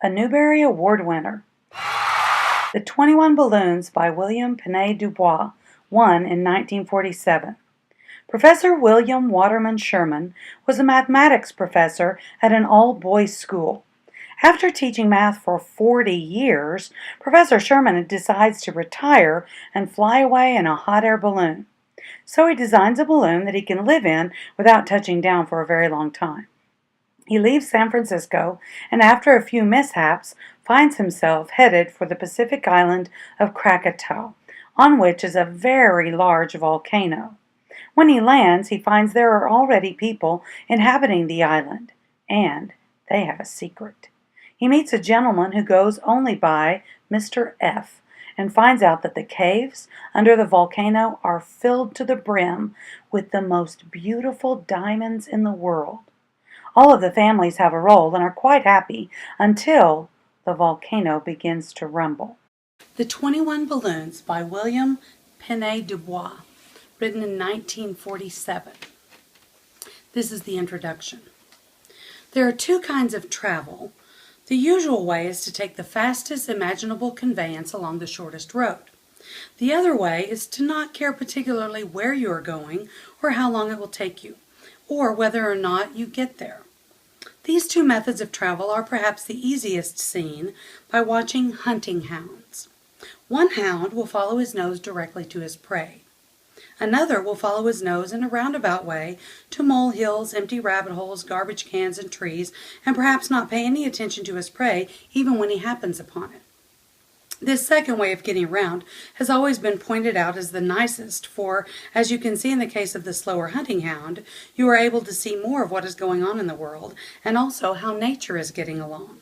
a Newbery Award winner. The 21 Balloons by William Penet Dubois won in 1947. Professor William Waterman Sherman was a mathematics professor at an all-boys school. After teaching math for 40 years, Professor Sherman decides to retire and fly away in a hot air balloon. So he designs a balloon that he can live in without touching down for a very long time. He leaves San Francisco and after a few mishaps finds himself headed for the Pacific island of Krakatoa, on which is a very large volcano. When he lands, he finds there are already people inhabiting the island, and they have a secret. He meets a gentleman who goes only by Mr. F, and finds out that the caves under the volcano are filled to the brim with the most beautiful diamonds in the world. All of the families have a role and are quite happy until the volcano begins to rumble. The 21 Balloons by William Penet Dubois, written in 1947. This is the introduction. There are two kinds of travel. The usual way is to take the fastest imaginable conveyance along the shortest road. The other way is to not care particularly where you are going or how long it will take you, or whether or not you get there. These two methods of travel are perhaps the easiest seen by watching hunting hounds. One hound will follow his nose directly to his prey. Another will follow his nose in a roundabout way to molehills, empty rabbit holes, garbage cans, and trees, and perhaps not pay any attention to his prey even when he happens upon it. This second way of getting around has always been pointed out as the nicest, for, as you can see in the case of the slower hunting hound, you are able to see more of what is going on in the world, and also how nature is getting along.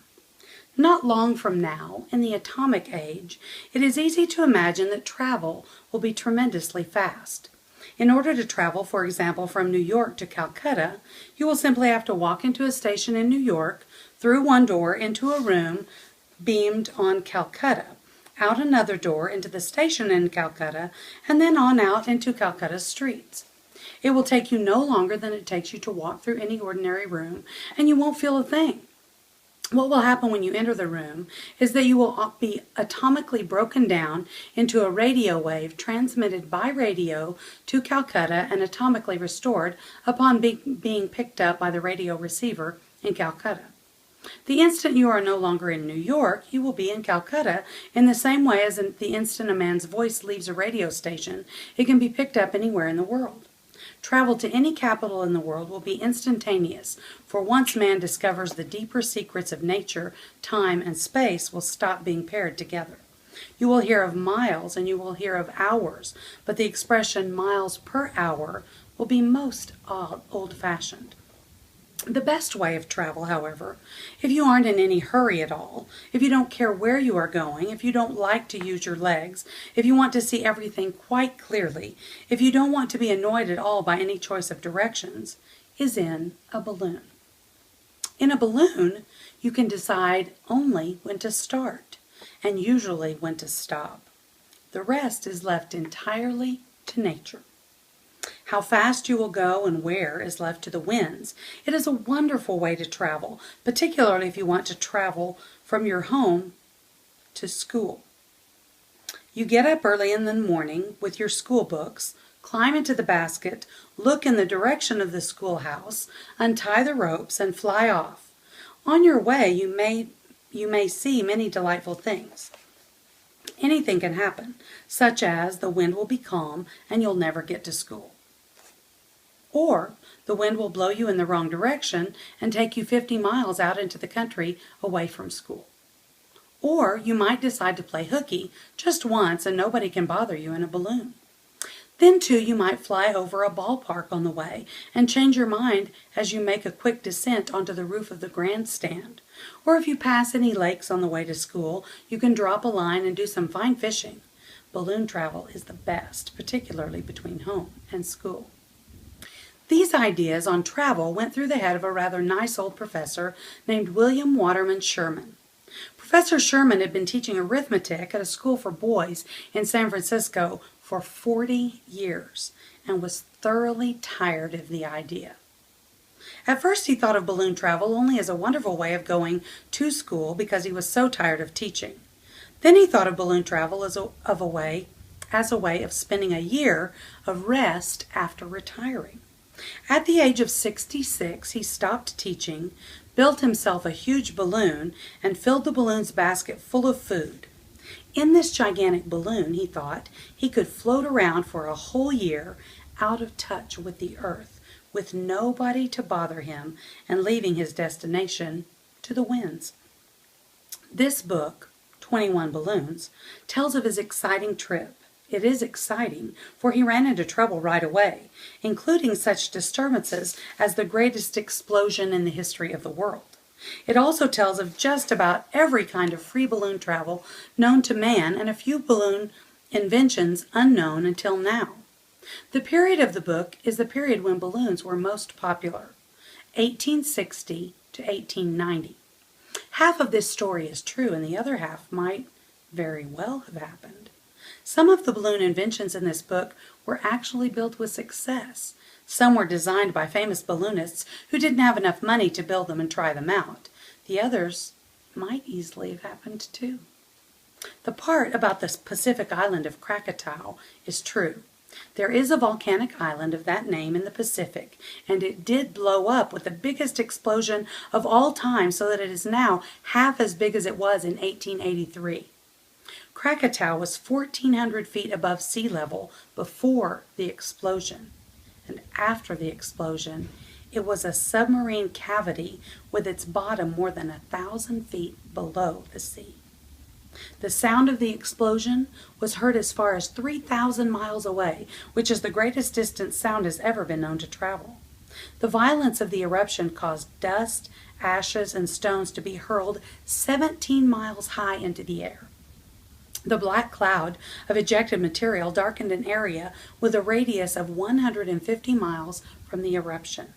Not long from now, in the atomic age, it is easy to imagine that travel will be tremendously fast. In order to travel, for example, from New York to Calcutta, you will simply have to walk into a station in New York, through one door into a room beamed on Calcutta, out another door into the station in Calcutta, and then on out into Calcutta's streets. It will take you no longer than it takes you to walk through any ordinary room, and you won't feel a thing. What will happen when you enter the room is that you will be atomically broken down into a radio wave transmitted by radio to Calcutta and atomically restored upon being picked up by the radio receiver in Calcutta. The instant you are no longer in New York, you will be in Calcutta in the same way as the instant a man's voice leaves a radio station, it can be picked up anywhere in the world. Travel to any capital in the world will be instantaneous, for once man discovers the deeper secrets of nature, time and space will stop being paired together. You will hear of miles and you will hear of hours, but the expression miles per hour will be most old-fashioned. The best way of travel, however, if you aren't in any hurry at all, if you don't care where you are going, if you don't like to use your legs, if you want to see everything quite clearly, if you don't want to be annoyed at all by any choice of directions, is in a balloon. In a balloon, you can decide only when to start, and usually when to stop. The rest is left entirely to nature. How fast you will go and where is left to the winds. It is a wonderful way to travel, particularly if you want to travel from your home to school. You get up early in the morning with your school books, climb into the basket, look in the direction of the schoolhouse, untie the ropes, and fly off. On your way, you may see many delightful things. Anything can happen, such as the wind will be calm and you'll never get to school. Or the wind will blow you in the wrong direction and take you 50 miles out into the country away from school. Or you might decide to play hooky just once and nobody can bother you in a balloon. Then too you might fly over a ballpark on the way and change your mind as you make a quick descent onto the roof of the grandstand. Or if you pass any lakes on the way to school, you can drop a line and do some fine fishing. Balloon travel is the best, particularly between home and school. These ideas on travel went through the head of a rather nice old professor named William Waterman Sherman. Professor Sherman had been teaching arithmetic at a school for boys in San Francisco for 40 years and was thoroughly tired of the idea. At first he thought of balloon travel only as a wonderful way of going to school because he was so tired of teaching. Then he thought of balloon travel as a way of spending a year of rest after retiring. At the age of 66, he stopped teaching, built himself a huge balloon, and filled the balloon's basket full of food. In this gigantic balloon, he thought, he could float around for a whole year out of touch with the earth, with nobody to bother him, and leaving his destination to the winds. This book, 21 Balloons, tells of his exciting trip. It is exciting, for he ran into trouble right away, including such disturbances as the greatest explosion in the history of the world. It also tells of just about every kind of free balloon travel known to man and a few balloon inventions unknown until now. The period of the book is the period when balloons were most popular, 1860 to 1890. Half of this story is true, and the other half might very well have happened. Some of the balloon inventions in this book were actually built with success. Some were designed by famous balloonists who didn't have enough money to build them and try them out. The others might easily have happened too. The part about the Pacific island of Krakatoa is true. There is a volcanic island of that name in the Pacific, and it did blow up with the biggest explosion of all time, so that it is now half as big as it was in 1883. Krakatoa was 1,400 feet above sea level before the explosion, and after the explosion, it was a submarine cavity with its bottom more than 1,000 feet below the sea. The sound of the explosion was heard as far as 3,000 miles away, which is the greatest distance sound has ever been known to travel. The violence of the eruption caused dust, ashes, and stones to be hurled 17 miles high into the air. The black cloud of ejected material darkened an area with a radius of 150 miles from the eruption.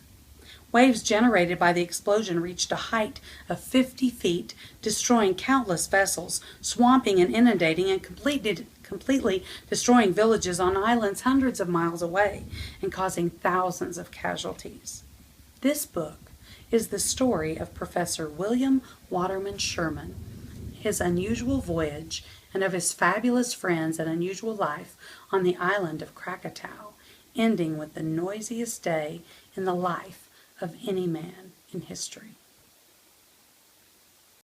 Waves generated by the explosion reached a height of 50 feet, destroying countless vessels, swamping and inundating and completely destroying villages on islands hundreds of miles away and causing thousands of casualties. This book is the story of Professor William Waterman Sherman, his unusual voyage, and of his fabulous friends and unusual life on the island of Krakatoa, ending with the noisiest day in the life of any man in history.